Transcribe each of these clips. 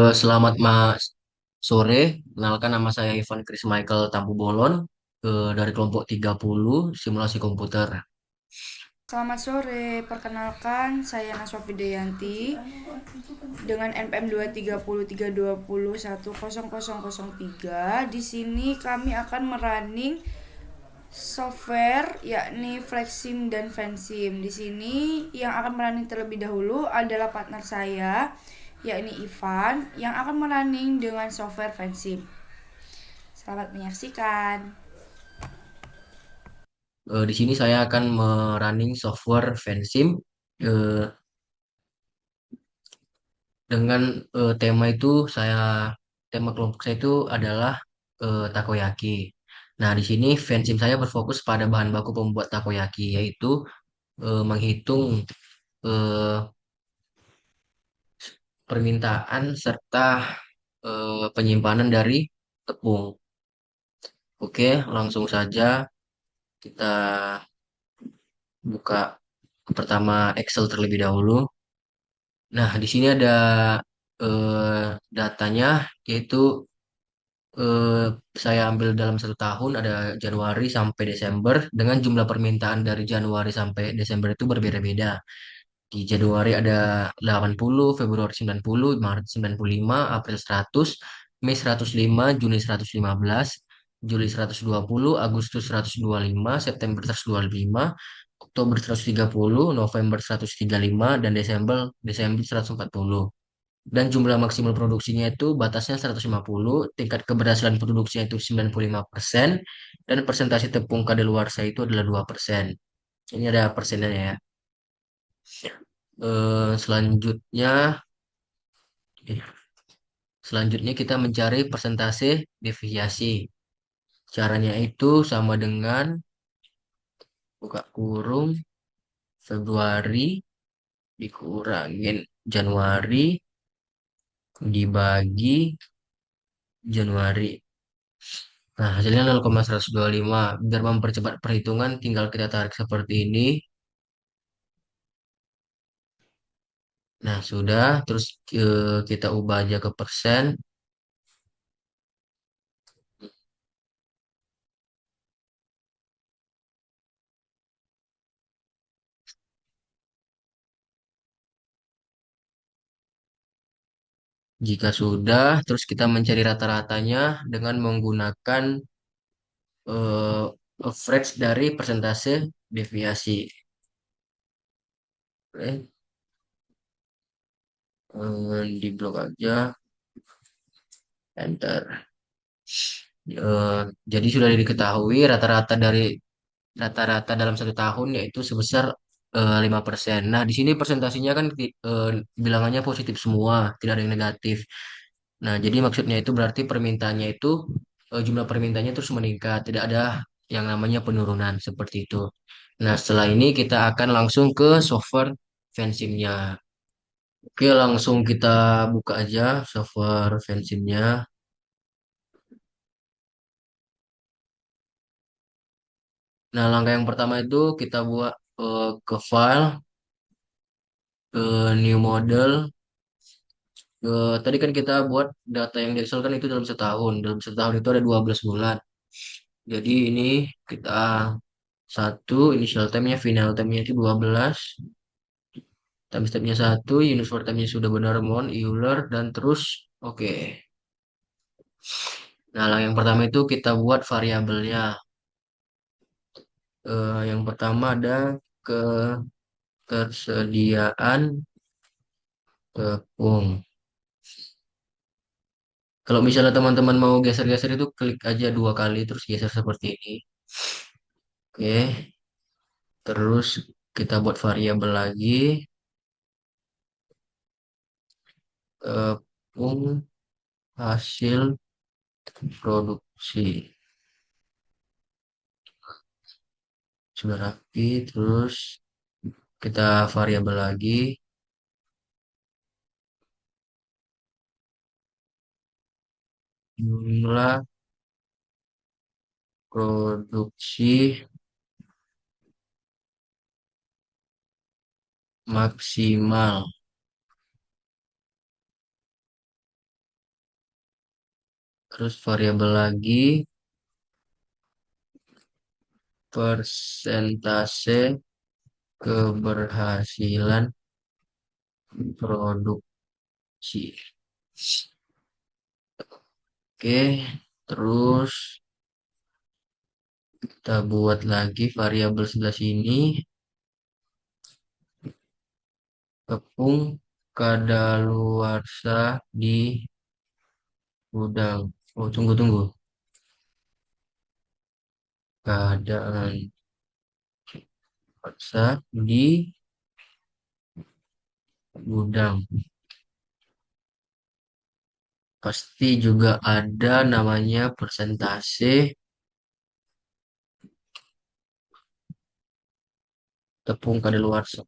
Selamat sore, kenalkan nama saya Ivan Chris Michael Tampu Bolon dari kelompok 30 simulasi komputer. Selamat sore, perkenalkan saya Naswa Fidayanti dengan NPM 23030210003. Di sini kami akan merunning software yakni Flexsim dan Fansim. Di sini yang akan merunning terlebih dahulu adalah partner saya yakni Ivan yang akan merunning dengan software Fansim. Selamat menyaksikan. Di sini saya akan merunning software Vensim eh, dengan tema kelompok saya itu adalah takoyaki. Nah, di sini Vensim saya berfokus pada bahan baku pembuat takoyaki, yaitu menghitung eh, permintaan serta penyimpanan dari tepung. Oke, langsung saja kita buka pertama Excel terlebih dahulu. Nah, di sini ada datanya, yaitu eh, saya ambil dalam satu tahun ada Januari sampai Desember dengan jumlah permintaan dari Januari sampai Desember itu berbeda-beda. Di Januari ada 80, Februari 90, Maret 95, April 100, Mei 105, Juni 115, Juli 120, Agustus 125, September 125, Oktober 130, November 135, dan Desember 140. Dan jumlah maksimal produksinya itu batasnya 150, tingkat keberhasilan produksinya itu 95%, dan persentase tepung kadaluarsa itu adalah 2%. Ini ada persennya ya. Selanjutnya, eh, selanjutnya kita mencari persentase deviasi. Caranya itu sama dengan buka kurung Februari dikurangin Januari dibagi Januari. Nah, hasilnya 0,125. Biar mempercepat perhitungan, tinggal kita tarik seperti ini. Nah, sudah. Terus kita ubah aja ke persen. Jika sudah, terus kita mencari rata-ratanya dengan menggunakan eh, average dari persentase deviasi. Oke, di blok aja, enter. Jadi sudah diketahui rata-rata dalam satu tahun yaitu sebesar 5%. Nah, di sini presentasinya kan bilangannya positif semua, tidak ada yang negatif. Nah, jadi maksudnya itu berarti permintaannya itu jumlah permintaannya terus meningkat, tidak ada yang namanya penurunan seperti itu. Nah, setelah ini kita akan langsung ke software fansimnya. Oke, langsung kita buka aja software fansimnya. Nah, langkah yang pertama itu kita buat ke file, ke new model. Tadi kan kita buat data yang di Excel kan itu dalam setahun. Dalam setahun itu ada 12 bulan. Jadi ini kita satu, initial time-nya, final time-nya itu 12. Time step-nya satu, universal time-nya sudah benar, mon, Euler, dan terus oke. Nah, yang pertama itu kita buat variabelnya. Yang pertama ada ketersediaan tepung. Kalau misalnya teman-teman mau geser-geser itu klik aja dua kali terus geser seperti ini. Oke. Terus kita buat variabel lagi, tepung hasil produksi. Sudah rapi, terus kita variabel lagi, jumlah produksi maksimal. Terus variabel lagi persentase keberhasilan produksi. Oke, terus kita buat lagi variabel sebelah sini, tepung kadaluarsa di gudang. Oh, tunggu, tunggu. Kadaluarsa di gudang. Pasti juga ada namanya persentase tepung kadaluarsa.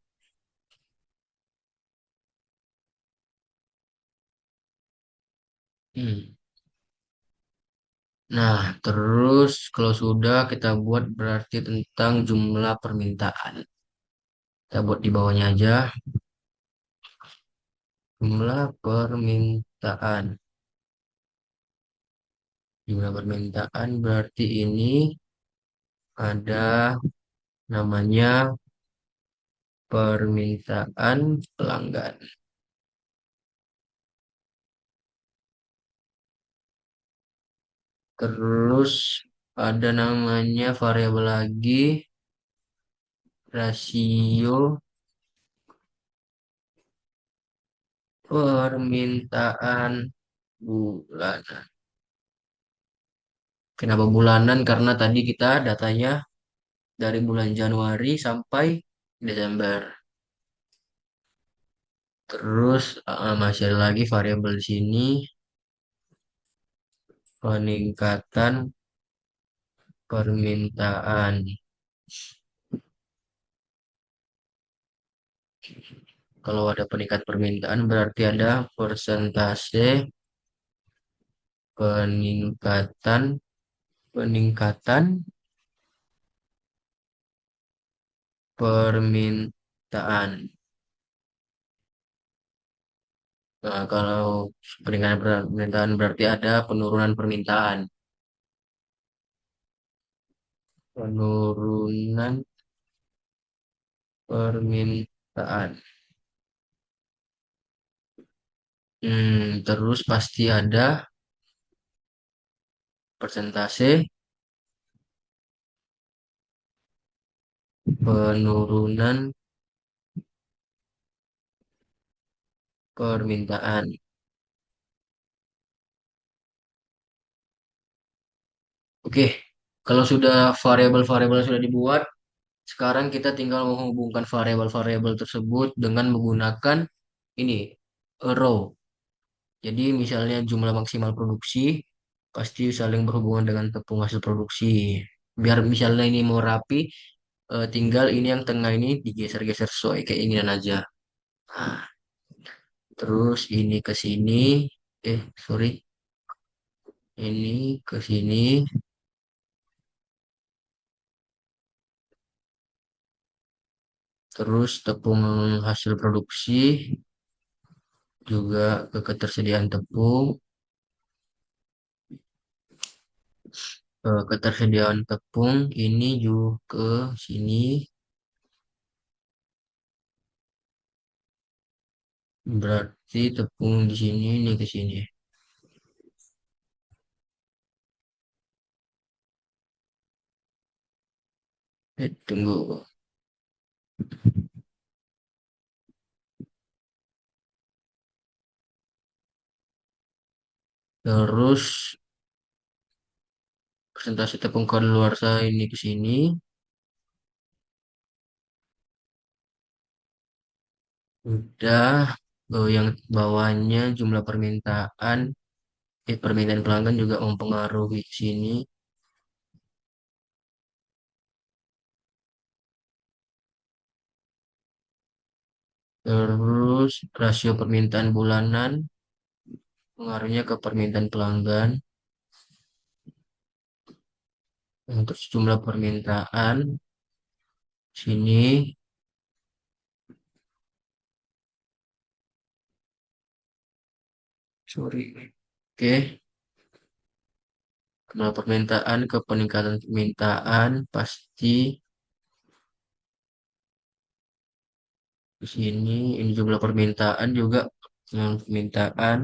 Hmm. Nah, terus kalau sudah kita buat berarti tentang jumlah permintaan. Kita buat di bawahnya aja. Jumlah permintaan. Jumlah permintaan berarti ini ada namanya permintaan pelanggan. Terus ada namanya variabel lagi rasio permintaan bulanan. Kenapa bulanan? Karena tadi kita datanya dari bulan Januari sampai Desember. Terus masih ada lagi variabel di sini peningkatan permintaan. Kalau ada peningkatan permintaan berarti ada persentase peningkatan peningkatan permintaan. Nah, kalau peningkatan permintaan berarti ada penurunan permintaan. Penurunan permintaan. Terus pasti ada persentase penurunan permintaan. Oke, kalau sudah variabel-variabel sudah dibuat, sekarang kita tinggal menghubungkan variabel-variabel tersebut dengan menggunakan ini, row. Jadi misalnya jumlah maksimal produksi pasti saling berhubungan dengan tepung hasil produksi. Biar misalnya ini mau rapi, tinggal ini yang tengah ini digeser-geser sesuai keinginan aja. Nah, terus ini ke sini, sorry, ini ke sini, terus tepung hasil produksi juga ke ketersediaan tepung, ketersediaan tepung ini juga ke sini, berarti tepung di sini ini ke sini. Tunggu. Terus presentasi tepung kadaluarsa ini ke sini. Udah. Yang bawahnya jumlah permintaan, permintaan pelanggan juga mempengaruhi sini. Terus rasio permintaan bulanan pengaruhnya ke permintaan pelanggan. Untuk jumlah permintaan sini, sorry. Oke, Jumlah permintaan ke peningkatan permintaan pasti di sini. Ini jumlah permintaan juga, jumlah permintaan,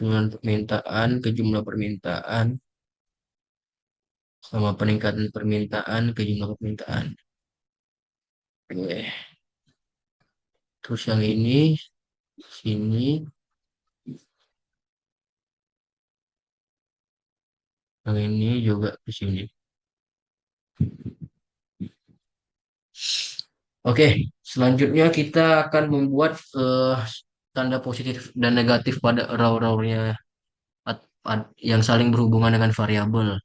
jumlah permintaan ke jumlah permintaan sama peningkatan permintaan ke jumlah permintaan. Oke. Terus yang ini sini, yang ini juga di sini. Oke, selanjutnya kita akan membuat tanda positif dan negatif pada raw-rawnya yang saling berhubungan dengan variabel.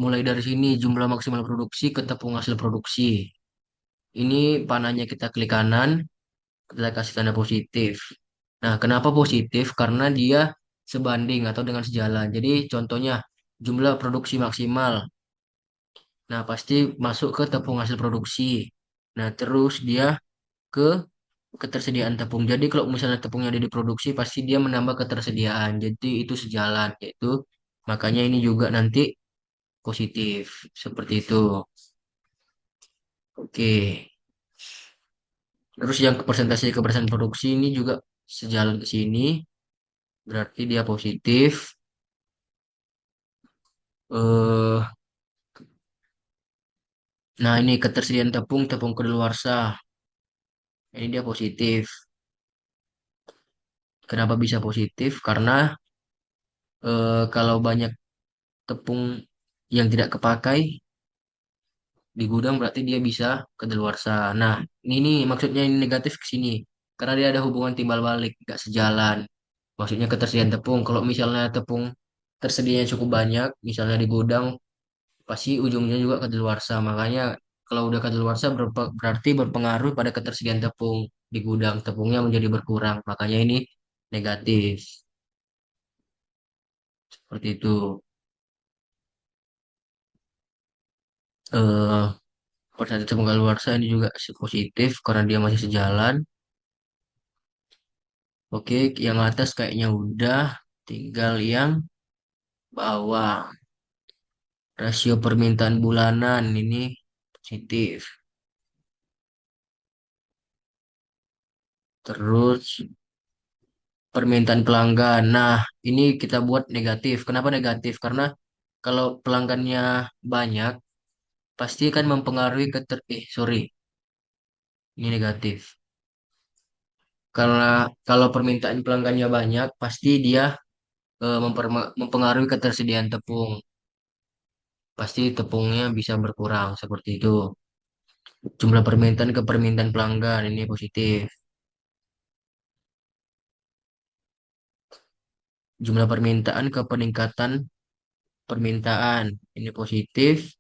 Mulai dari sini jumlah maksimal produksi ke tepung hasil produksi. Ini panahnya kita klik kanan, kita kasih tanda positif. Nah, kenapa positif? Karena dia sebanding atau dengan sejalan. Jadi contohnya jumlah produksi maksimal. Nah, pasti masuk ke tepung hasil produksi. Nah, terus dia ke ketersediaan tepung. Jadi kalau misalnya tepungnya ada diproduksi, pasti dia menambah ketersediaan. Jadi itu sejalan, yaitu makanya ini juga nanti positif seperti itu. Oke. Terus yang persentase keberhasilan produksi ini juga sejalan ke sini, berarti dia positif. Eh, nah ini ketersediaan tepung, tepung kedaluarsa. Ini dia positif. Kenapa bisa positif? Karena kalau banyak tepung yang tidak kepakai di gudang berarti dia bisa kedaluarsa. Nah, ini nih maksudnya ini negatif ke sini. Karena dia ada hubungan timbal balik, nggak sejalan. Maksudnya ketersediaan tepung. Kalau misalnya tepung tersedianya cukup banyak, misalnya di gudang, pasti ujungnya juga kedaluarsa. Makanya kalau udah kedaluarsa berarti berpengaruh pada ketersediaan tepung di gudang. Tepungnya menjadi berkurang. Makanya ini negatif. Seperti itu. Eh, persentase tepung kedaluarsa ini juga positif karena dia masih sejalan. Oke, yang atas kayaknya udah. Tinggal yang bawah. Rasio permintaan bulanan ini positif. Terus permintaan pelanggan. Nah, ini kita buat negatif. Kenapa negatif? Karena kalau pelanggannya banyak, pasti akan mempengaruhi sorry, ini negatif. Karena kalau permintaan pelanggannya banyak, pasti dia mempengaruhi ketersediaan tepung. Pasti tepungnya bisa berkurang seperti itu. Jumlah permintaan ke permintaan pelanggan ini positif. Jumlah permintaan ke peningkatan permintaan ini positif.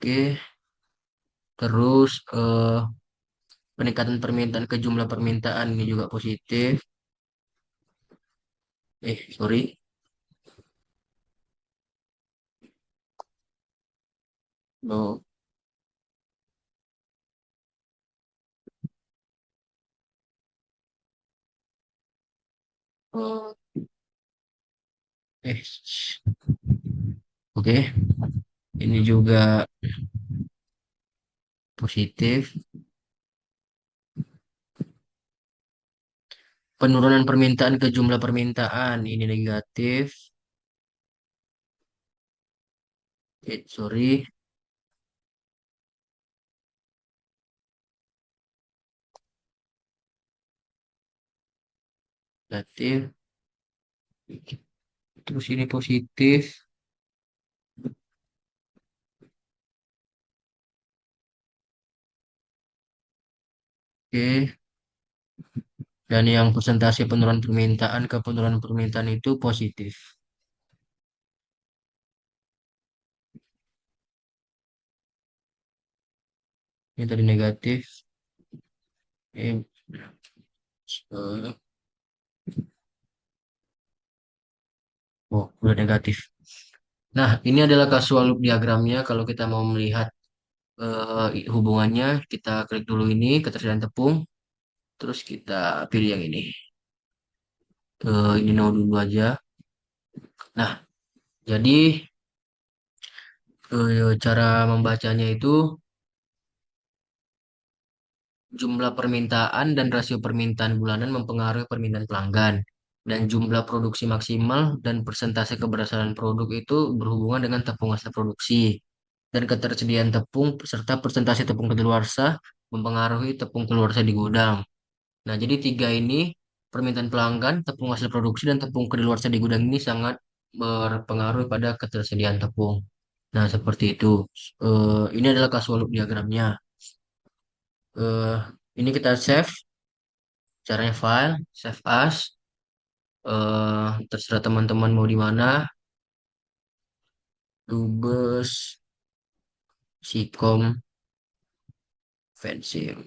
Oke, terus peningkatan permintaan ke jumlah permintaan ini juga positif. Sorry. Oh, oh, eh, oke. Ini juga positif. Penurunan permintaan ke jumlah permintaan ini negatif. Sorry, negatif. Terus ini positif. Oke. Dan yang persentase penurunan permintaan ke penurunan permintaan itu positif. Ini tadi negatif. Eh, eh, udah negatif. Nah, ini adalah casual loop diagramnya kalau kita mau melihat hubungannya kita klik dulu ini ketersediaan tepung, terus kita pilih yang ini. Ini no dulu aja. Nah, jadi cara membacanya itu jumlah permintaan dan rasio permintaan bulanan mempengaruhi permintaan pelanggan. Dan jumlah produksi maksimal dan persentase keberhasilan produk itu berhubungan dengan tepung hasil produksi. Dan ketersediaan tepung serta persentase tepung kedaluarsa mempengaruhi tepung kedaluarsa di gudang. Nah, jadi tiga ini, permintaan pelanggan, tepung hasil produksi, dan tepung kedaluarsa di gudang ini sangat berpengaruh pada ketersediaan tepung. Nah, seperti itu. Ini adalah casual loop diagramnya. Eh, ini kita save, caranya file, save as. Terserah teman-teman mau di mana. Dubes, Sikom, Fancy.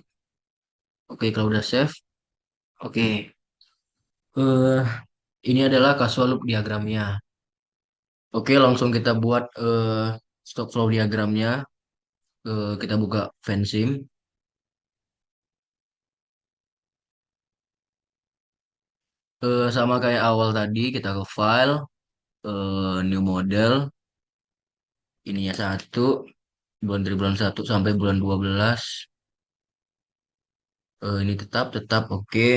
Oke, kalau udah save. Oke. eh ini adalah casual loop diagramnya. Oke, langsung kita buat stock flow diagramnya. Kita buka Fansim. Sama kayak awal tadi, kita ke file, new model. Ininya satu, bulan dari bulan 1 sampai bulan 12. Ini tetap oke.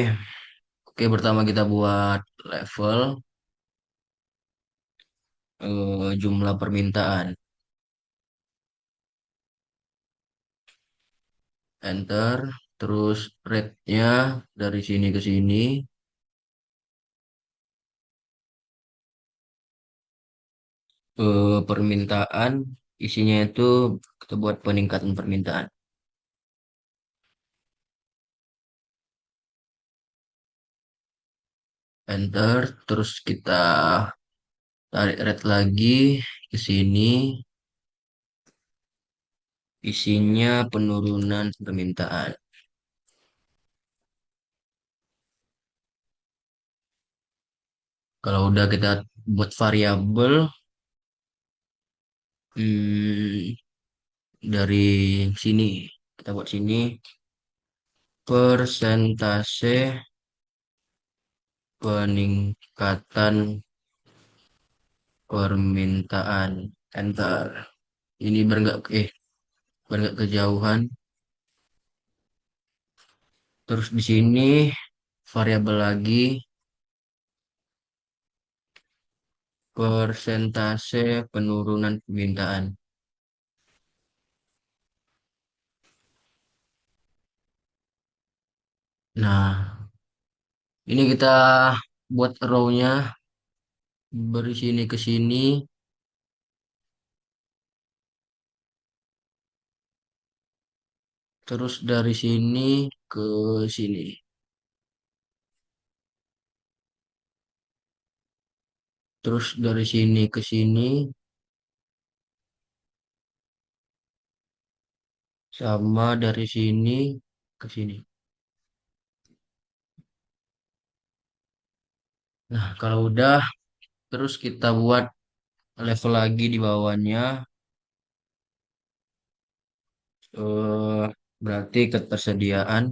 Oke, pertama kita buat level, jumlah permintaan. Enter. Terus rate-nya dari sini ke sini. Permintaan, isinya itu kita buat peningkatan permintaan. Enter. Terus kita tarik rate lagi ke sini. Isinya penurunan permintaan. Kalau udah kita buat variabel, hmm, dari sini kita buat sini persentase peningkatan permintaan. Enter. Ini biar nggak kejauhan. Terus di sini variabel lagi persentase penurunan permintaan. Nah, ini kita buat row-nya dari sini ke sini, terus dari sini ke sini, terus dari sini ke sini, sama dari sini ke sini. Nah, kalau udah, terus kita buat level lagi di bawahnya, eh, berarti ketersediaan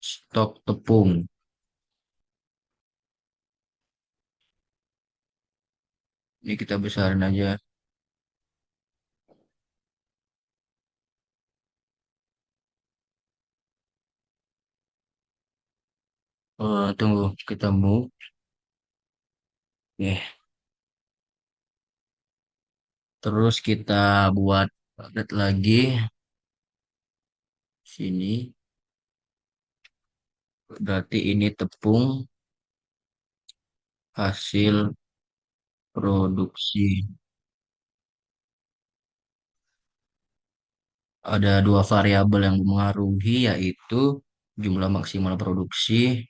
stok tepung. Ini kita besarin aja. Tunggu, kita move. Oke. Terus kita buat update lagi sini. Berarti ini tepung hasil produksi. Ada dua variabel yang mempengaruhi, yaitu jumlah maksimal produksi,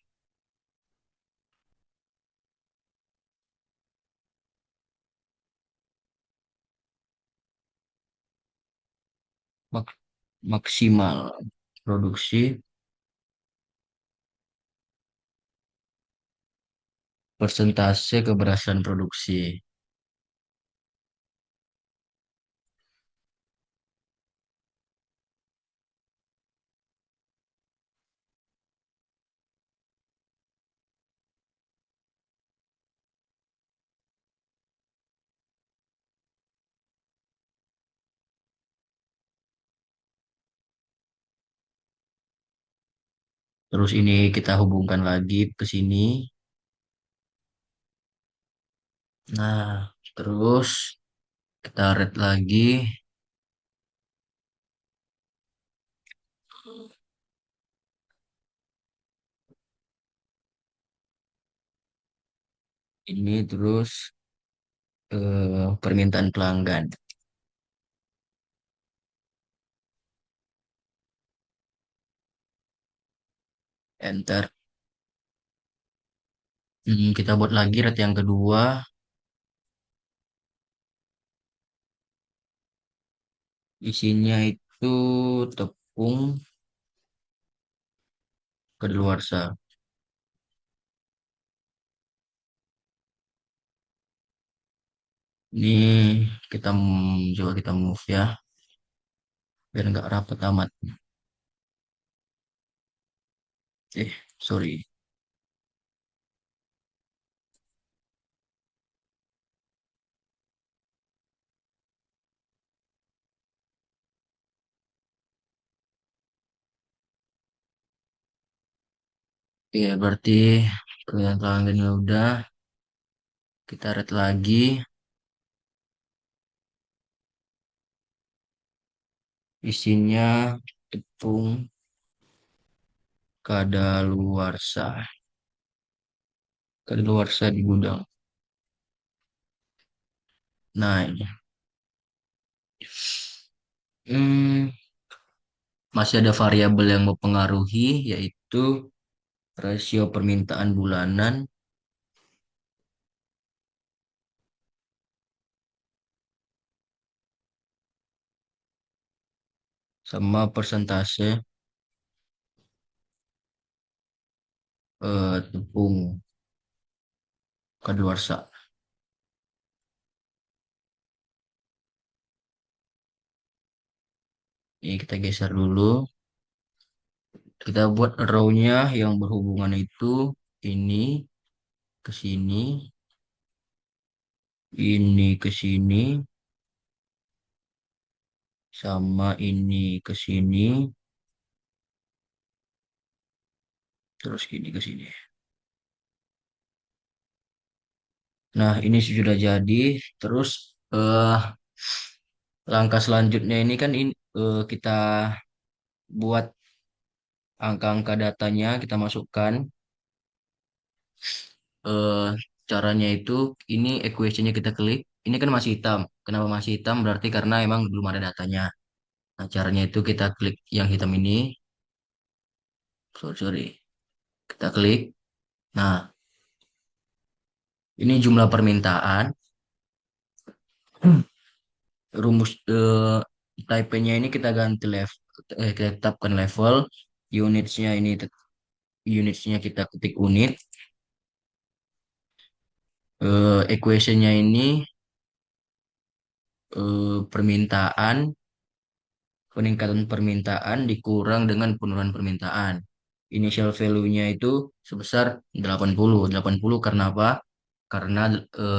mak- maksimal produksi, persentase keberhasilan produksi. Terus ini kita hubungkan lagi ke sini. Nah, terus kita red lagi. Ini terus permintaan pelanggan. Enter. Kita buat lagi red yang kedua. Isinya itu tepung kadaluarsa. Ini kita coba kita move ya, biar nggak rapat amat. Sorry. Oke, berarti permintaan pelanggannya udah. Kita red lagi. Isinya tepung kadaluarsa. Kadaluarsa di gudang. Nah, ini. Hmm, Masih ada variabel yang mempengaruhi, yaitu rasio permintaan bulanan sama persentase tepung kadaluarsa. Ini kita geser dulu. Kita buat row-nya yang berhubungan itu ini ke sini, ini ke sini, sama ini ke sini, terus gini ke sini. Nah, ini sudah jadi. Terus eh, langkah selanjutnya ini kan kita buat angka-angka datanya, kita masukkan. eh, Caranya itu ini equation-nya kita klik. Ini kan masih hitam. Kenapa masih hitam? Berarti karena emang belum ada datanya. Nah, caranya itu kita klik yang hitam ini. Sorry, sorry. Kita klik. Nah, ini jumlah permintaan. Rumus type-nya ini kita ganti level, kita tetapkan level. Unitsnya ini unitsnya kita ketik unit. Equation-nya ini permintaan, peningkatan permintaan dikurang dengan penurunan permintaan. Initial value-nya itu sebesar 80. 80 karena apa? Karena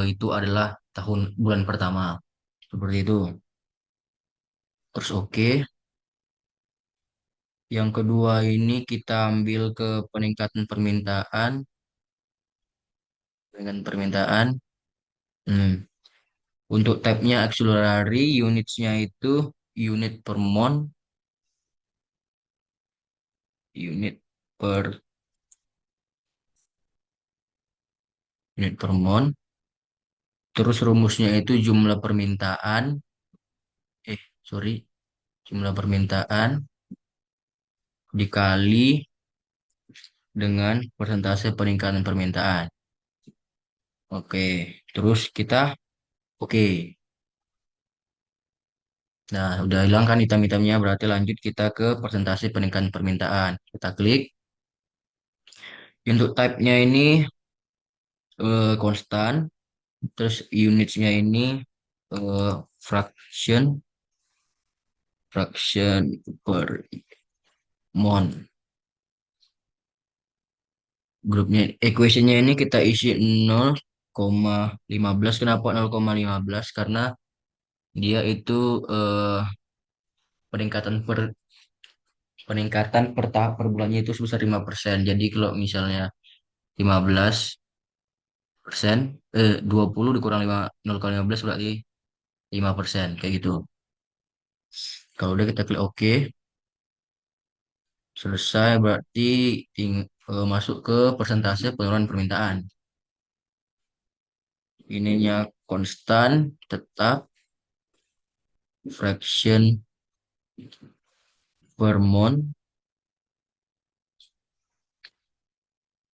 itu adalah tahun bulan pertama. Seperti itu. Terus oke. Yang kedua ini kita ambil ke peningkatan permintaan dengan permintaan. Hmm. Untuk type-nya auxiliary, unitsnya itu unit per month, unit per unit per month. Terus rumusnya itu jumlah permintaan, sorry, jumlah permintaan dikali dengan persentase peningkatan permintaan. Oke, terus kita oke. Nah, udah hilang kan hitam-hitamnya, berarti lanjut kita ke persentase peningkatan permintaan. Kita klik. Untuk type-nya ini konstan, terus unitsnya ini eh, fraction, fraction per month. Grupnya, equationnya ini kita isi 0,15. Kenapa 0,15? Karena dia itu peningkatan per peningkatan per bulannya itu sebesar 5%. Jadi kalau misalnya 15%, 20 dikurang 5, 0,15 berarti 5%, kayak gitu. Kalau udah kita klik OK, selesai berarti masuk ke persentase penurunan permintaan. Ininya konstan, tetap, fraction per month.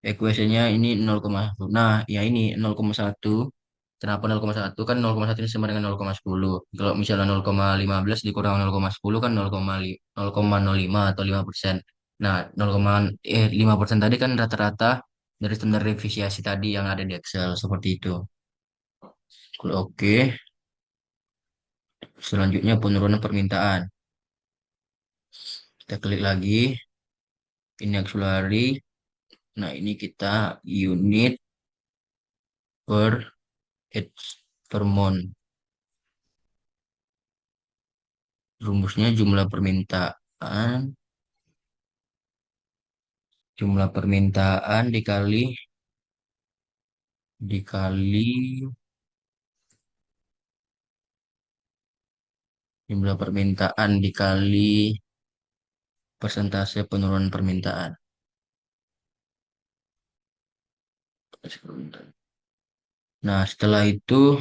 Equation-nya ini 0,1. Nah, ya ini 0,1. Kenapa 0,1? Kan 0,1 ini sama dengan 0,10. Kalau misalnya 0,15 dikurang 0,10 kan 0,05 atau 5%. Nah, 5% tadi kan rata-rata dari standar deviasi tadi yang ada di Excel seperti itu. Oke, selanjutnya penurunan permintaan. Kita klik lagi, ini auxiliary. Nah, ini kita unit per each per month. Rumusnya jumlah permintaan dikali jumlah permintaan dikali persentase penurunan permintaan. Nah, setelah itu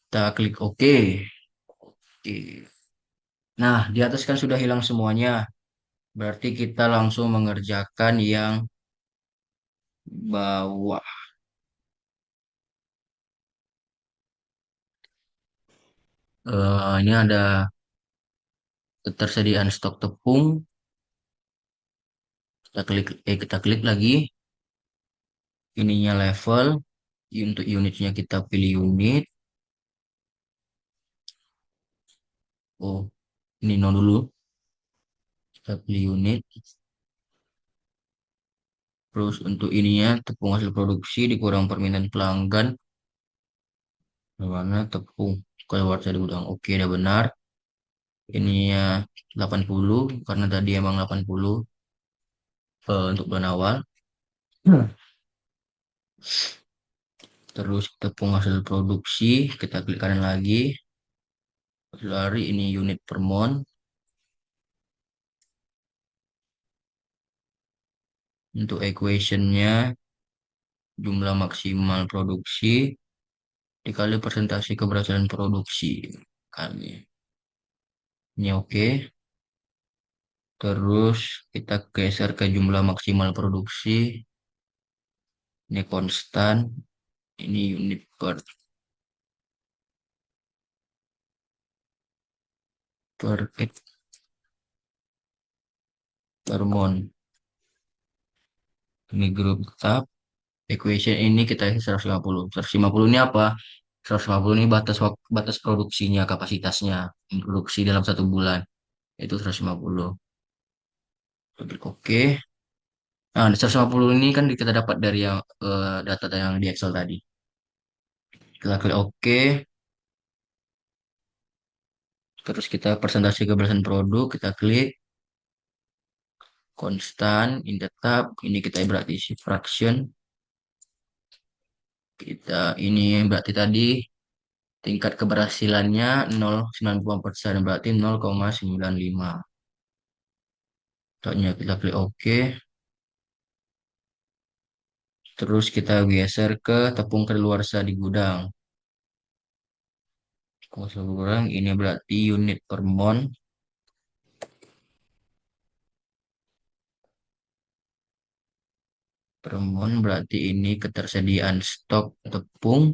kita klik OK. Oke. Nah, di atas kan sudah hilang semuanya. Berarti kita langsung mengerjakan yang bawah. Ini ada ketersediaan stok tepung. Kita klik lagi. Ininya level. Untuk unitnya kita pilih unit. Oh, ini no dulu. Kita pilih unit. Terus untuk ininya tepung hasil produksi dikurang permintaan pelanggan. Mana tepung keluar dari gudang. Oke, udah benar. Ininya 80 karena tadi emang 80 untuk bulan awal. Terus tepung hasil produksi, kita klik kanan lagi. Lari ini unit per month. Untuk equationnya jumlah maksimal produksi dikali persentase keberhasilan produksi kali. Ini oke. Terus kita geser ke jumlah maksimal produksi. Ini konstan. Ini unit per month. Ini grup tetap. Equation ini kita isi 150. 150 ini apa? 150 ini batas produksinya, kapasitasnya. Produksi dalam 1 bulan. Itu 150. Oke. Nah, 150 ini kan kita dapat dari yang data yang di Excel tadi. Kita klik OK. Terus kita presentasi keberhasilan produk. Kita klik konstan, ini tetap. Ini kita berarti isi fraction. Ini berarti tadi tingkat keberhasilannya 0,95%, berarti 0,95. Contohnya kita klik OK. Terus kita geser ke tepung kadaluarsa di gudang. Kurang ini berarti unit per month. Per month berarti ini ketersediaan stok tepung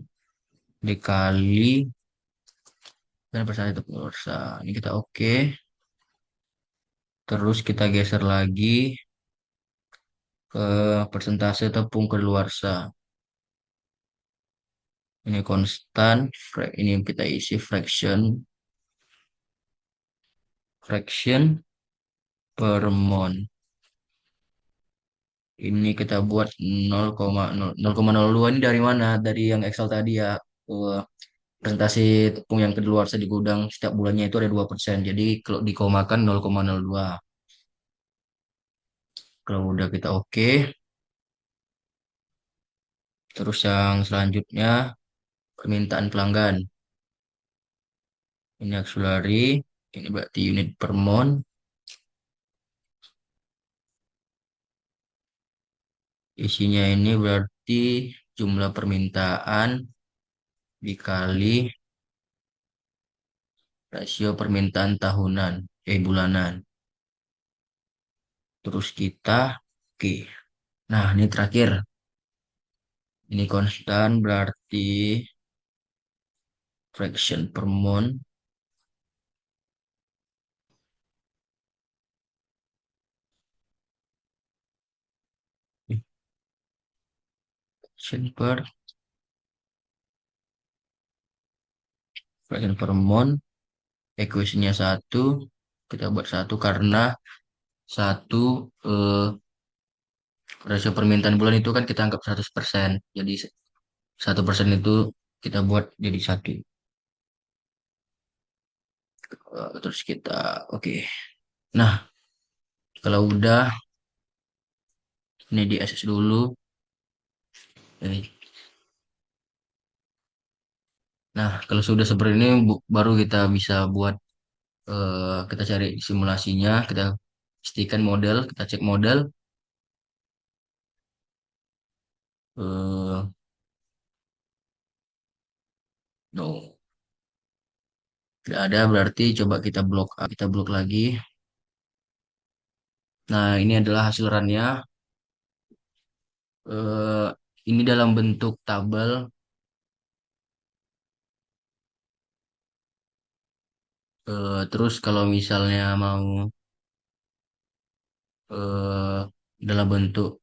dikali dan persentase tepung kadaluarsa. Ini kita OK. Terus kita geser lagi ke persentase tepung kadaluarsa. Ini konstan, ini kita isi fraction per month. Ini kita buat 0,02 ini dari mana? Dari yang Excel tadi ya. presentasi tepung yang kedaluarsa di gudang setiap bulannya itu ada 2%. Jadi kalau dikomakan 0,02. Kalau udah kita oke, terus yang selanjutnya permintaan pelanggan. Ini auxiliary, ini berarti unit per mon. Isinya ini berarti jumlah permintaan dikali rasio permintaan tahunan, bulanan. Terus kita, oke. Nah, ini terakhir. Ini konstan berarti fraction per mon. Fraction per mon. Ekuasinya satu. Kita buat satu karena satu rasio permintaan bulan itu kan kita anggap 100%. Jadi 1% itu kita buat jadi satu. Terus kita oke. Nah, kalau udah ini di SS dulu. Eh, Nah, kalau sudah seperti ini baru kita bisa buat kita cari simulasinya, kita pastikan model, kita cek model. eh no, tidak ada berarti coba kita blok lagi. Nah, ini adalah hasil runnya. eh ini dalam bentuk tabel. Terus kalau misalnya mau eh dalam bentuk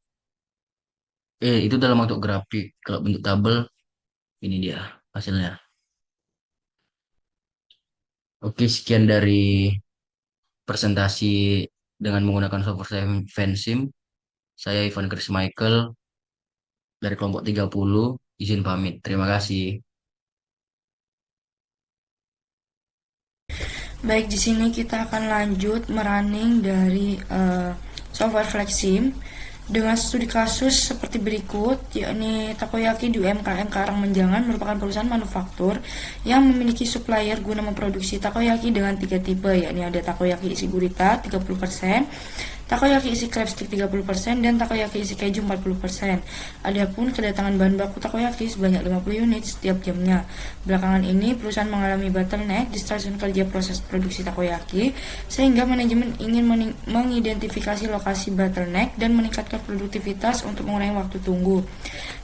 itu dalam bentuk grafik. Kalau bentuk tabel ini dia hasilnya. Oke, sekian dari presentasi dengan menggunakan software Vensim. Saya Ivan Chris Michael dari kelompok 30. Izin pamit. Terima kasih. Baik, di sini kita akan lanjut merunning dari software Flexim dengan studi kasus seperti berikut, yakni Takoyaki di UMKM Karangmenjangan merupakan perusahaan manufaktur yang memiliki supplier guna memproduksi takoyaki dengan 3 tipe, yakni ada takoyaki isi gurita 30%, takoyaki isi crab stick 30%, dan takoyaki isi keju 40%. Adapun kedatangan bahan baku takoyaki sebanyak 50 unit setiap jamnya. Belakangan ini perusahaan mengalami bottleneck di stasiun kerja proses produksi takoyaki, sehingga manajemen ingin mengidentifikasi lokasi bottleneck dan meningkatkan produktivitas untuk mengurangi waktu tunggu.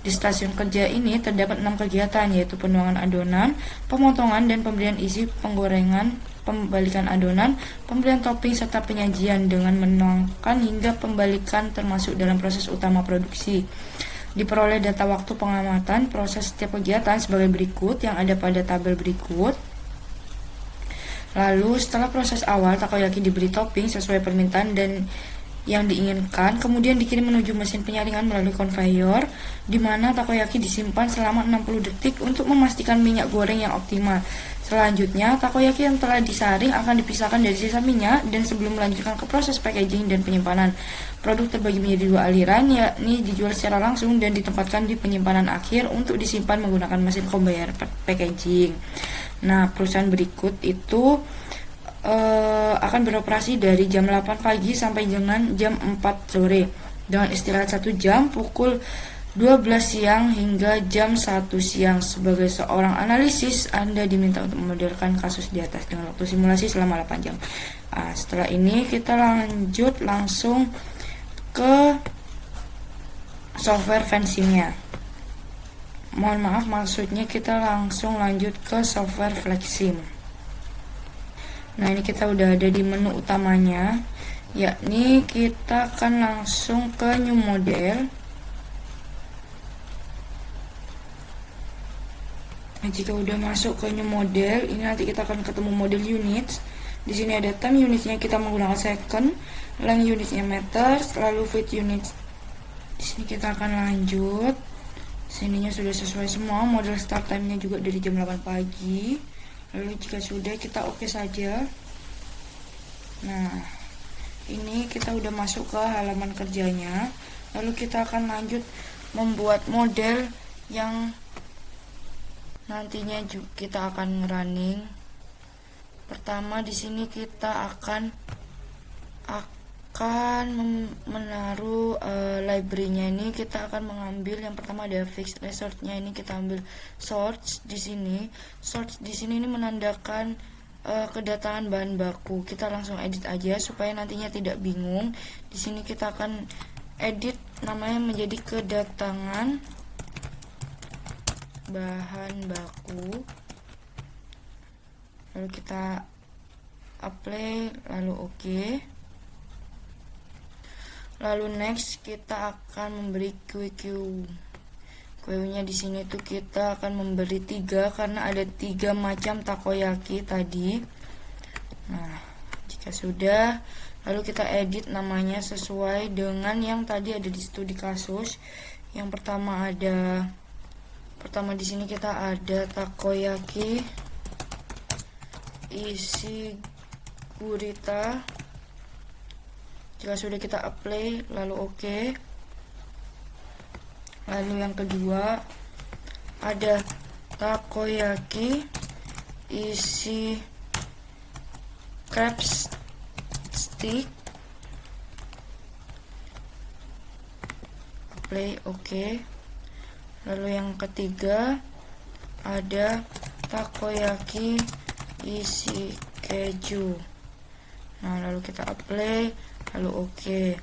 Di stasiun kerja ini terdapat 6 kegiatan, yaitu penuangan adonan, pemotongan dan pemberian isi, penggorengan, pembalikan adonan, pemberian topping, serta penyajian dengan menuangkan hingga pembalikan termasuk dalam proses utama produksi. Diperoleh data waktu pengamatan proses setiap kegiatan sebagai berikut yang ada pada tabel berikut. Lalu setelah proses awal, takoyaki diberi topping sesuai permintaan dan yang diinginkan, kemudian dikirim menuju mesin penyaringan melalui konveyor, di mana takoyaki disimpan selama 60 detik untuk memastikan minyak goreng yang optimal. Selanjutnya, takoyaki yang telah disaring akan dipisahkan dari sisa minyak dan sebelum melanjutkan ke proses packaging dan penyimpanan. Produk terbagi menjadi 2 aliran, yakni dijual secara langsung dan ditempatkan di penyimpanan akhir untuk disimpan menggunakan mesin conveyor packaging. Nah, perusahaan berikut itu akan beroperasi dari jam 8 pagi sampai dengan jam 4 sore dengan istirahat 1 jam pukul 12 siang hingga jam 1 siang. Sebagai seorang analisis, Anda diminta untuk memodelkan kasus di atas dengan waktu simulasi selama 8 jam. Setelah ini kita lanjut langsung ke software Vensimnya. Mohon maaf, maksudnya kita langsung lanjut ke software Flexim. Nah, ini kita udah ada di menu utamanya, yakni kita akan langsung ke new model. Nah, jika udah masuk ke new model, ini nanti kita akan ketemu model units. Di sini ada time unitnya, kita menggunakan second, length unitnya meter, lalu feet unit. Di sini kita akan lanjut Sininya sudah sesuai semua, model start time-nya juga dari jam 8 pagi. Lalu jika sudah, kita oke saja. Nah, ini kita udah masuk ke halaman kerjanya. Lalu kita akan lanjut membuat model yang nantinya juga kita akan running. Pertama di sini kita akan menaruh library-nya. Ini kita akan mengambil yang pertama ada fixed resort-nya. Ini kita ambil source di sini. Source di sini ini menandakan kedatangan bahan baku. Kita langsung edit aja supaya nantinya tidak bingung. Di sini kita akan edit namanya menjadi kedatangan bahan baku. Lalu kita apply, lalu oke. Lalu next kita akan memberi QQ-nya di sini tuh kita akan memberi 3 karena ada 3 macam takoyaki tadi. Nah, jika sudah, lalu kita edit namanya sesuai dengan yang tadi ada di studi kasus. Yang pertama di sini kita ada takoyaki isi gurita. Jika sudah kita apply, lalu oke. Lalu yang kedua ada takoyaki isi crab stick. Apply, oke. Lalu yang ketiga ada takoyaki isi keju. Nah, lalu kita apply, lalu oke.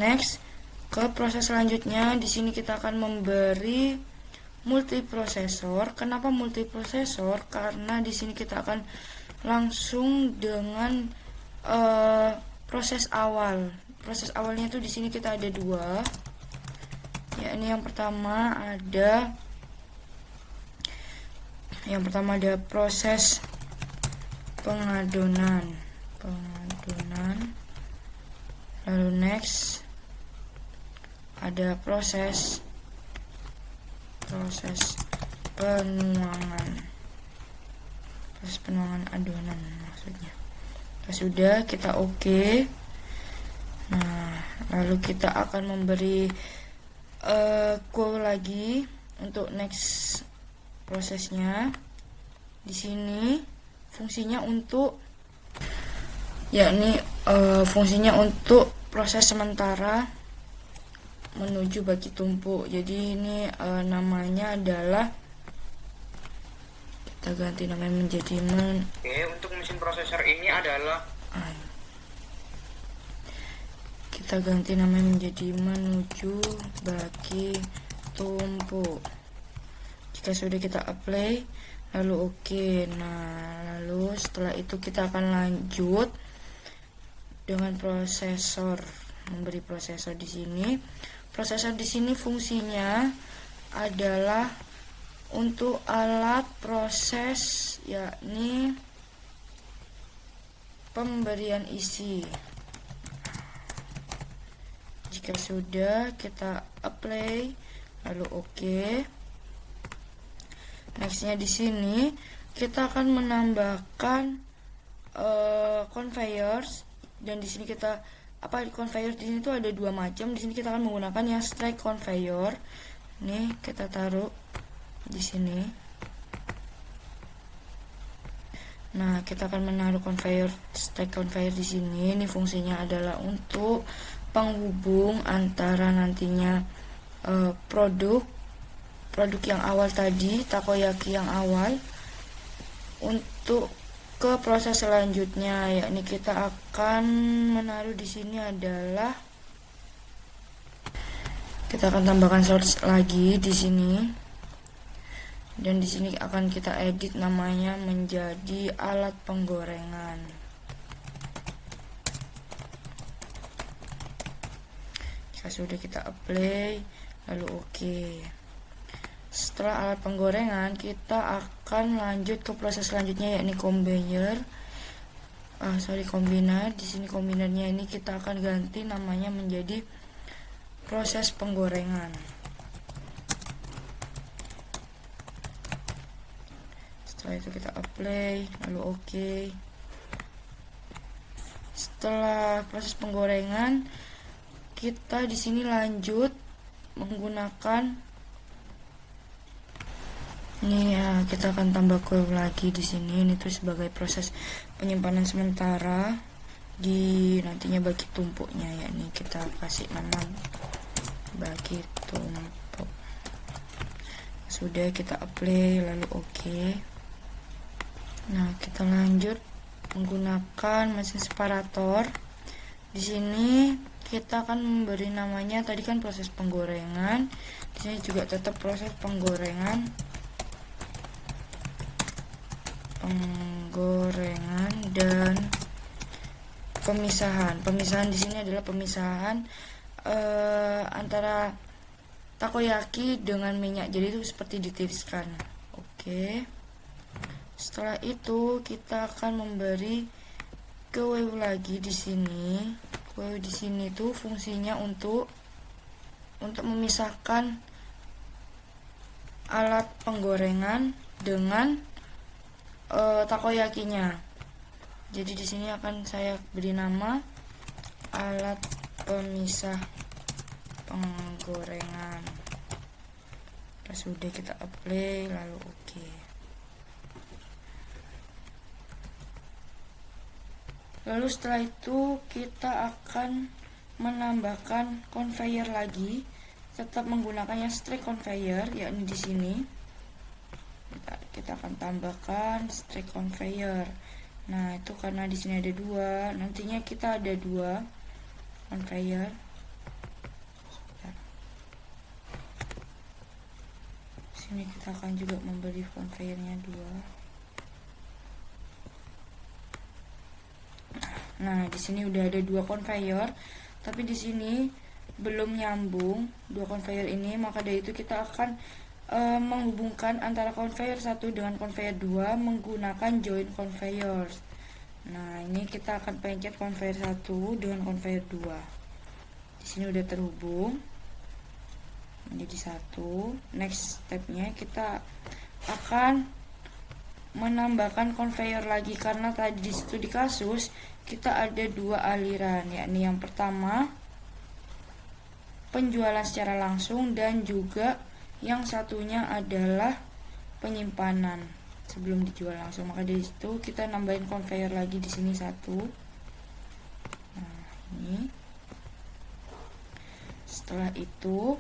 Next, ke proses selanjutnya di sini kita akan memberi multiprosesor. Kenapa multiprosesor? Karena di sini kita akan langsung dengan proses awal. Proses awalnya itu di sini kita ada 2. Yakni yang pertama ada proses pengadonan. Lalu next ada proses penuangan. Proses penuangan adonan maksudnya. Sudah, kita oke. Nah, lalu kita akan memberi goal lagi untuk next prosesnya. Di sini fungsinya untuk untuk proses sementara menuju bagi tumpuk. Jadi ini namanya adalah, kita ganti namanya menjadi untuk mesin prosesor ini adalah kita ganti namanya menjadi menuju bagi tumpuk. Jika sudah kita apply, lalu oke. Nah, lalu setelah itu kita akan lanjut dengan prosesor, memberi prosesor di sini. Prosesor di sini fungsinya adalah untuk alat proses, yakni pemberian isi. Jika sudah, kita apply, lalu oke. Nextnya di sini kita akan menambahkan conveyors, dan di sini conveyor di sini tuh ada 2 macam. Di sini kita akan menggunakan yang stack conveyor. Ini kita taruh di sini. Nah, kita akan menaruh stack conveyor di sini. Ini fungsinya adalah untuk penghubung antara nantinya produk yang awal tadi, takoyaki yang awal, untuk ke proses selanjutnya, yakni kita akan menaruh di sini adalah kita akan tambahkan source lagi di sini, dan di sini akan kita edit namanya menjadi alat penggorengan. Jika sudah, kita apply, lalu oke. Setelah alat penggorengan, kita akan lanjut ke proses selanjutnya, yakni combiner. Di sini kombinernya ini kita akan ganti namanya menjadi proses penggorengan. Setelah itu kita apply, lalu oke. Setelah proses penggorengan, kita di sini lanjut menggunakan ini ya, kita akan tambah kue lagi di sini. Ini tuh sebagai proses penyimpanan sementara di nantinya bagi tumpuknya, yakni kita kasih nama bagi tumpuk. Sudah, kita apply lalu oke. Nah, kita lanjut menggunakan mesin separator. Di sini kita akan memberi namanya, tadi kan proses penggorengan. Di sini juga tetap proses penggorengan dan pemisahan. Pemisahan di sini adalah pemisahan antara takoyaki dengan minyak. Jadi itu seperti ditiriskan. Oke. Setelah itu kita akan memberi kue lagi di sini. Kue di sini tuh fungsinya untuk memisahkan alat penggorengan dengan takoyakinya. Jadi di sini akan saya beri nama alat pemisah penggorengan. Sudah, kita apply lalu oke. Lalu setelah itu kita akan menambahkan conveyor lagi, tetap menggunakan yang straight conveyor, yakni di sini. Kita akan tambahkan straight conveyor. Nah, itu karena di sini ada dua, nantinya kita ada dua conveyor. Sini kita akan juga memberi conveyornya dua. Nah, di sini udah ada dua conveyor, tapi di sini belum nyambung dua conveyor ini, maka dari itu kita akan menghubungkan antara conveyor 1 dengan conveyor 2 menggunakan joint conveyor. Nah, ini kita akan pencet conveyor 1 dengan conveyor 2. Di sini udah terhubung menjadi satu. Next stepnya kita akan menambahkan conveyor lagi, karena tadi di studi kasus kita ada dua aliran, yakni yang pertama penjualan secara langsung dan juga yang satunya adalah penyimpanan sebelum dijual langsung. Maka dari itu kita nambahin conveyor lagi di sini satu. Nah, ini. Setelah itu,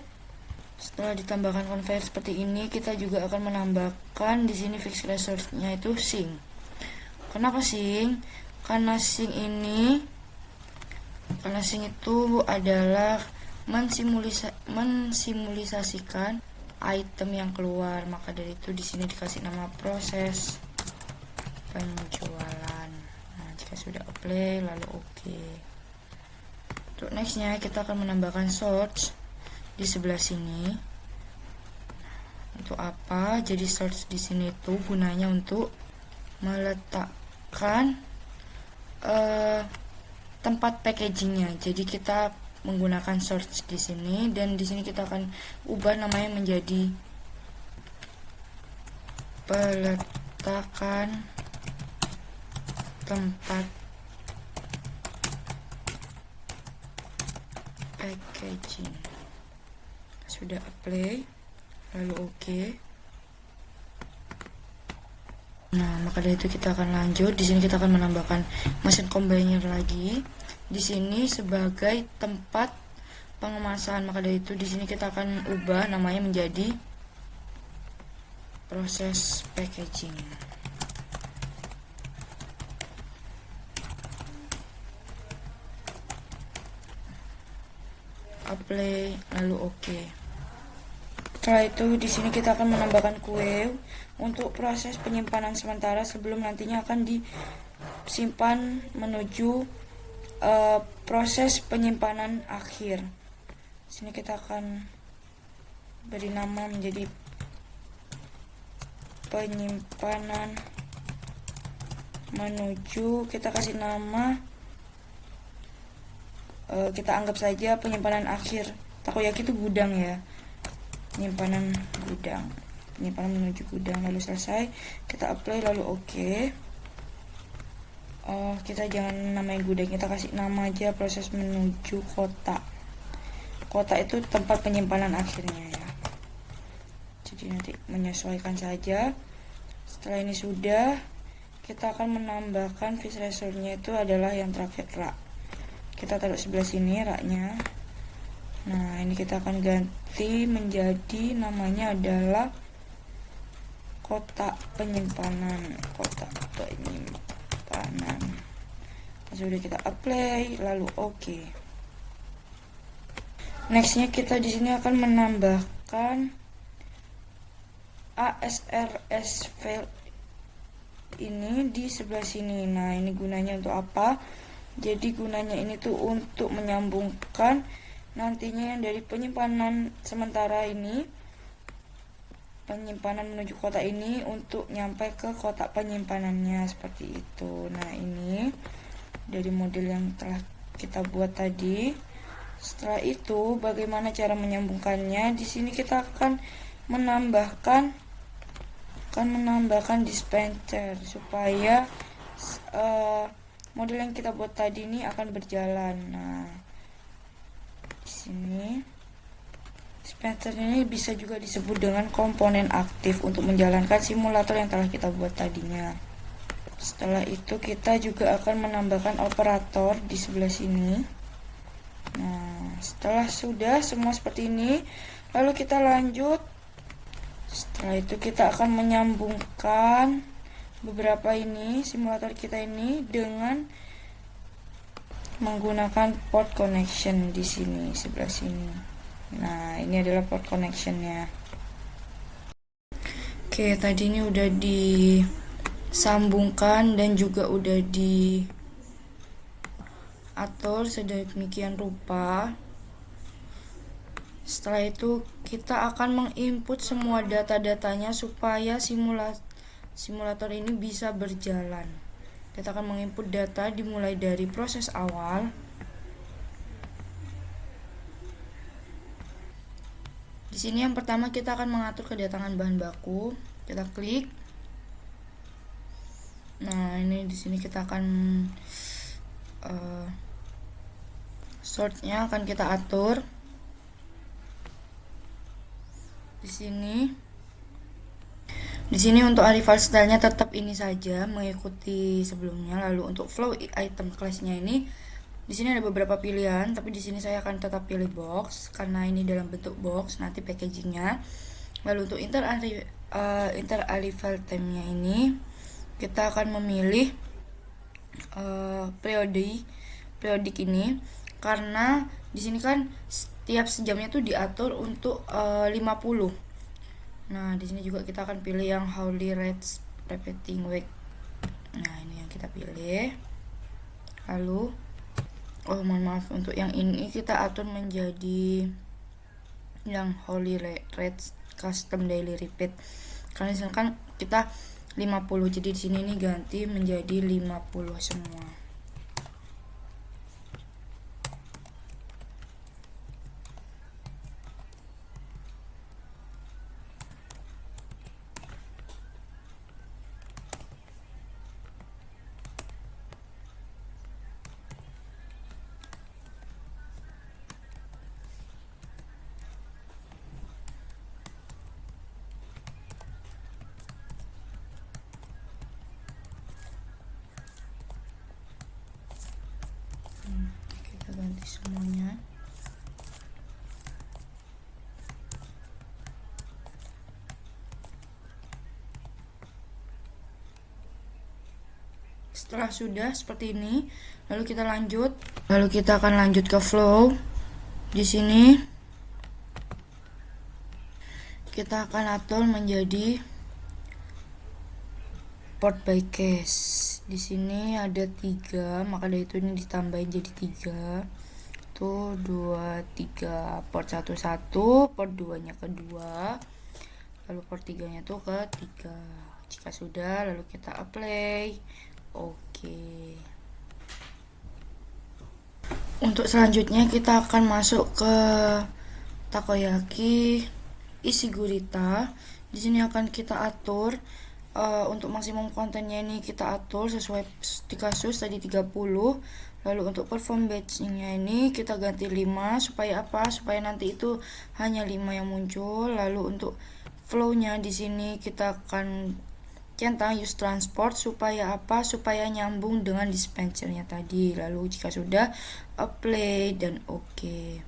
setelah ditambahkan conveyor seperti ini, kita juga akan menambahkan di sini fixed resource-nya itu sink. Kenapa sink? Karena sink itu adalah mensimulisasikan item yang keluar. Maka dari itu di sini dikasih nama proses penjualan. Nah, jika sudah apply lalu oke. Untuk nextnya kita akan menambahkan source di sebelah sini. Untuk apa? Jadi source di sini itu gunanya untuk meletakkan tempat packagingnya. Jadi kita menggunakan source di sini, dan di sini kita akan ubah namanya menjadi peletakan tempat packaging. Sudah apply lalu oke. Nah, maka dari itu kita akan lanjut. Di sini kita akan menambahkan mesin combiner lagi. Di sini sebagai tempat pengemasan. Maka dari itu di sini kita akan ubah namanya menjadi proses packaging. Apply lalu oke. Setelah itu di sini kita akan menambahkan kue untuk proses penyimpanan sementara sebelum nantinya akan disimpan menuju proses penyimpanan akhir. Di sini kita akan beri nama menjadi penyimpanan menuju, kita kasih nama kita anggap saja penyimpanan akhir. Takoyaki itu gudang ya, penyimpanan gudang. penyimpanan menuju gudang. Lalu selesai, kita apply lalu oke. Kita jangan namain gudang, kita kasih nama aja proses menuju kota. Kota itu tempat penyimpanan akhirnya ya. Jadi nanti menyesuaikan saja. Setelah ini sudah, kita akan menambahkan fish resource-nya itu adalah yang terakhir rak. Kita taruh sebelah sini raknya. Nah, ini kita akan ganti menjadi namanya adalah kotak penyimpanan. Sudah kita apply lalu oke. Nextnya kita di sini akan menambahkan ASRS file ini di sebelah sini. Nah, ini gunanya untuk apa? Jadi gunanya ini tuh untuk menyambungkan nantinya yang dari penyimpanan sementara ini, penyimpanan menuju kotak ini untuk nyampe ke kotak penyimpanannya seperti itu. Nah, ini dari model yang telah kita buat tadi. Setelah itu, bagaimana cara menyambungkannya? Di sini kita akan menambahkan dispenser supaya model yang kita buat tadi ini akan berjalan. Nah, di sini dispenser ini bisa juga disebut dengan komponen aktif untuk menjalankan simulator yang telah kita buat tadinya. Setelah itu kita juga akan menambahkan operator di sebelah sini. Nah, setelah sudah semua seperti ini, lalu kita lanjut. Setelah itu kita akan menyambungkan beberapa ini simulator kita ini dengan menggunakan port connection di sini sebelah sini. Nah, ini adalah port connectionnya. Oke, tadi ini udah disambungkan dan juga udah diatur sedemikian rupa. Setelah itu kita akan menginput semua data-datanya supaya simulator ini bisa berjalan. Kita akan menginput data dimulai dari proses awal. Di sini yang pertama kita akan mengatur kedatangan bahan baku. Kita klik. Nah, ini di sini kita akan sortnya akan kita atur. Di sini untuk arrival style-nya tetap ini saja mengikuti sebelumnya. Lalu untuk flow item class-nya ini di sini ada beberapa pilihan, tapi di sini saya akan tetap pilih box karena ini dalam bentuk box nanti packagingnya. Lalu untuk inter arrival time-nya ini kita akan memilih periodik ini karena di sini kan setiap sejamnya tuh diatur untuk 50. Nah, di sini juga kita akan pilih yang hourly rates repeating week. Nah, ini yang kita pilih. Lalu mohon maaf, untuk yang ini kita atur menjadi yang hourly rates custom daily repeat. Karena di sini kan kita 50, jadi di sini ini ganti menjadi 50 semua. Kita ganti semuanya. Setelah sudah seperti ini, lalu kita akan lanjut ke flow. Di sini kita akan atur menjadi port by case. Di sini ada 3, maka dari itu ini ditambahin jadi 3. Tuh 2, 3, port 1, port 2 nya ke 2, lalu port 3 nya tuh ke 3. Jika sudah, lalu kita apply. Oke. Untuk selanjutnya kita akan masuk ke takoyaki isi gurita. Di sini akan kita atur untuk maksimum kontennya ini kita atur sesuai di kasus tadi 30. Lalu untuk perform batch-nya ini kita ganti 5 supaya apa? Supaya nanti itu hanya 5 yang muncul. Lalu untuk flow-nya di sini kita akan centang use transport supaya apa? Supaya nyambung dengan dispensernya tadi. Lalu jika sudah apply dan oke.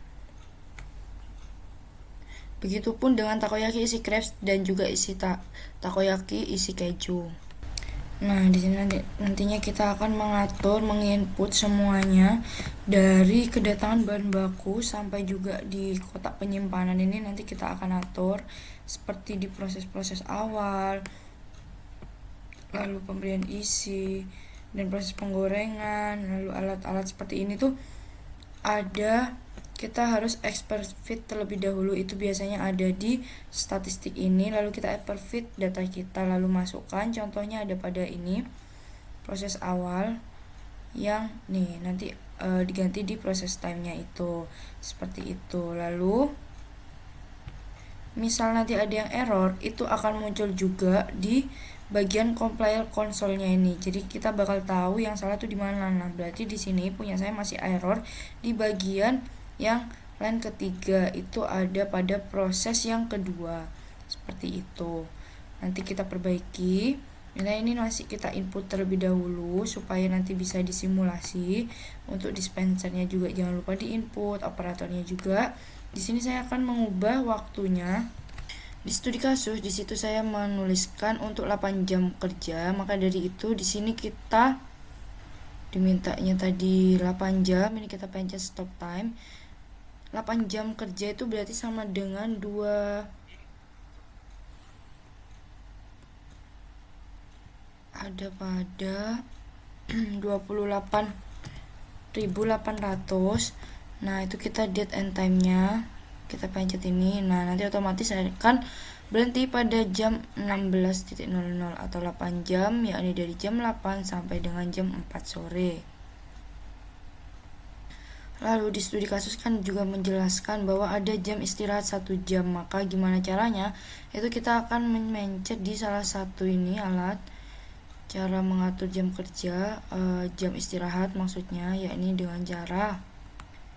Begitupun dengan takoyaki isi crepes dan juga isi takoyaki isi keju. Nah, di sini nantinya kita akan mengatur, menginput semuanya dari kedatangan bahan baku sampai juga di kotak penyimpanan ini nanti kita akan atur seperti di proses-proses awal, lalu pemberian isi dan proses penggorengan, lalu alat-alat seperti ini tuh ada kita harus expert fit terlebih dahulu, itu biasanya ada di statistik ini. Lalu kita expert fit data kita lalu masukkan, contohnya ada pada ini proses awal yang nih nanti diganti di proses time-nya itu seperti itu. Lalu misal nanti ada yang error, itu akan muncul juga di bagian compiler konsolnya ini. Jadi kita bakal tahu yang salah tuh di mana. Nah, berarti di sini punya saya masih error di bagian yang line ketiga, itu ada pada proses yang kedua seperti itu. Nanti kita perbaiki. Nah, ini masih kita input terlebih dahulu supaya nanti bisa disimulasi. Untuk dispensernya juga jangan lupa diinput, operatornya juga. Di sini saya akan mengubah waktunya. Di studi kasus di situ saya menuliskan untuk 8 jam kerja, maka dari itu di sini kita dimintanya tadi 8 jam, ini kita pencet stop time. 8 jam kerja itu berarti sama dengan 2 ada pada 28.800. Nah, itu kita date and time-nya. Kita pencet ini. Nah, nanti otomatis akan berhenti pada jam 16.00 atau 8 jam, yakni dari jam 8 sampai dengan jam 4 sore. Lalu di studi kasus kan juga menjelaskan bahwa ada jam istirahat 1 jam. Maka gimana caranya? Itu kita akan mencet di salah satu ini alat cara mengatur jam kerja, jam istirahat maksudnya, yakni dengan cara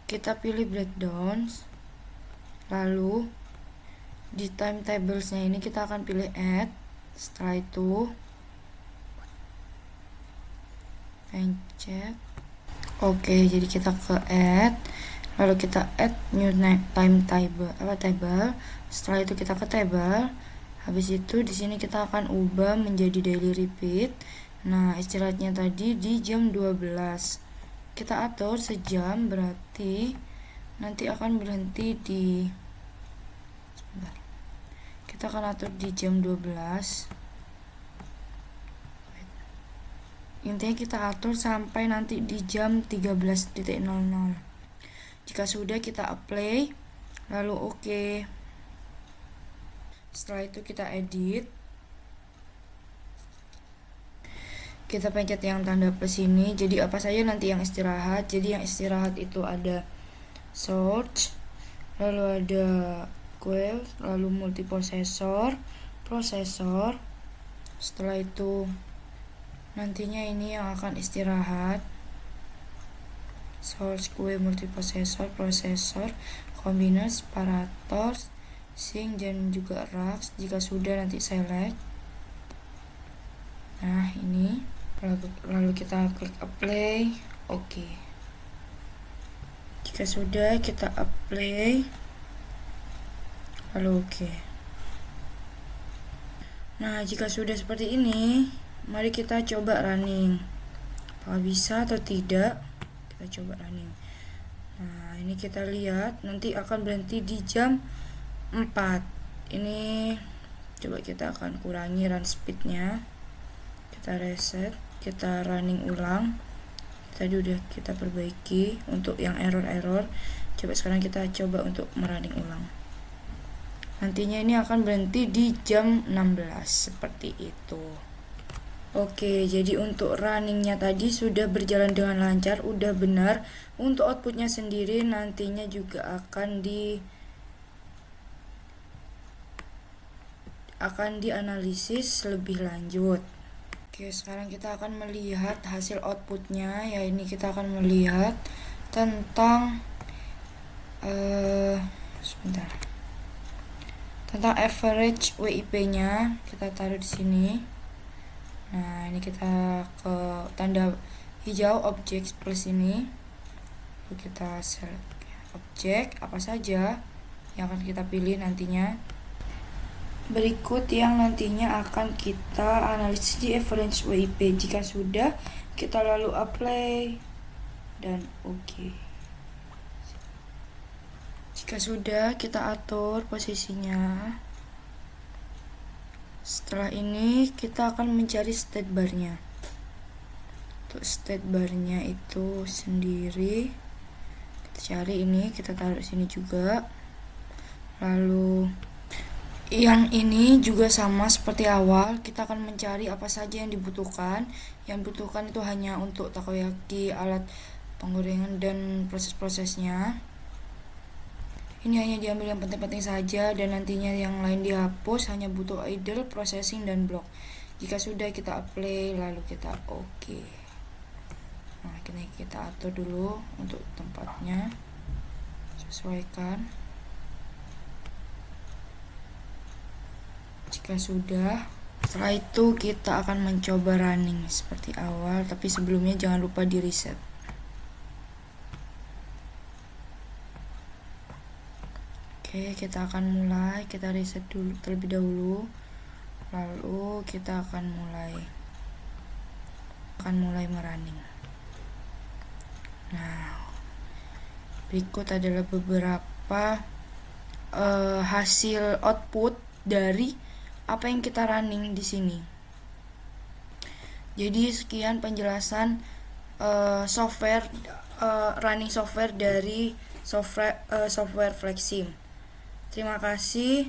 kita pilih breakdowns. Lalu di timetablesnya ini kita akan pilih add. Setelah itu pencet oke, jadi kita ke add, lalu kita add new timetable table. Setelah itu kita ke table. Habis itu di sini kita akan ubah menjadi daily repeat. Nah, istirahatnya tadi di jam 12. Kita atur sejam, berarti nanti akan berhenti di sebentar. Kita akan atur di jam 12. Intinya kita atur sampai nanti di jam 13.00. Jika sudah kita apply, lalu oke. Setelah itu kita edit. Kita pencet yang tanda plus ini. Jadi apa saja nanti yang istirahat. Jadi yang istirahat itu ada search, lalu ada queue, lalu multiprosesor, prosesor. Setelah itu nantinya ini yang akan istirahat, source, queue, multiprosesor, prosesor, combiner, separator, sync, dan juga racks. Jika sudah nanti select. Nah, ini lalu kita klik apply. Oke. Jika sudah kita apply, lalu oke. Nah, jika sudah seperti ini, mari kita coba running. Apakah bisa atau tidak? Kita coba running. Nah, ini kita lihat nanti akan berhenti di jam 4. Ini coba kita akan kurangi run speednya. Kita reset, kita running ulang. Tadi udah kita perbaiki untuk yang error-error. Coba sekarang kita coba untuk merunning ulang. Nantinya ini akan berhenti di jam 16 seperti itu. Oke, jadi untuk runningnya tadi sudah berjalan dengan lancar, udah benar. Untuk outputnya sendiri nantinya juga akan akan dianalisis lebih lanjut. Oke, sekarang kita akan melihat hasil outputnya. Ya, ini kita akan melihat tentang tentang average WIP-nya. Kita taruh di sini. Nah, ini kita ke tanda hijau objek plus ini. Lalu kita select objek apa saja yang akan kita pilih nantinya. Berikut yang nantinya akan kita analisis di average WIP. Jika sudah, kita lalu apply dan oke. Jika sudah, kita atur posisinya. Setelah ini kita akan mencari state bar-nya. Untuk state bar-nya itu sendiri kita cari ini, kita taruh sini juga. Lalu yang ini juga sama seperti awal, kita akan mencari apa saja yang dibutuhkan. Yang dibutuhkan itu hanya untuk takoyaki, alat penggorengan dan proses-prosesnya. Ini hanya diambil yang penting-penting saja dan nantinya yang lain dihapus, hanya butuh idle, processing, dan block. Jika sudah, kita apply lalu kita oke. Nah, ini kita atur dulu untuk tempatnya, sesuaikan. Jika sudah, setelah itu kita akan mencoba running seperti awal, tapi sebelumnya jangan lupa di reset. Oke, kita akan mulai, kita reset dulu terlebih dahulu. Lalu kita akan mulai merunning. Nah, berikut adalah beberapa hasil output dari apa yang kita running di sini. Jadi sekian penjelasan running software dari software Flexim. Terima kasih.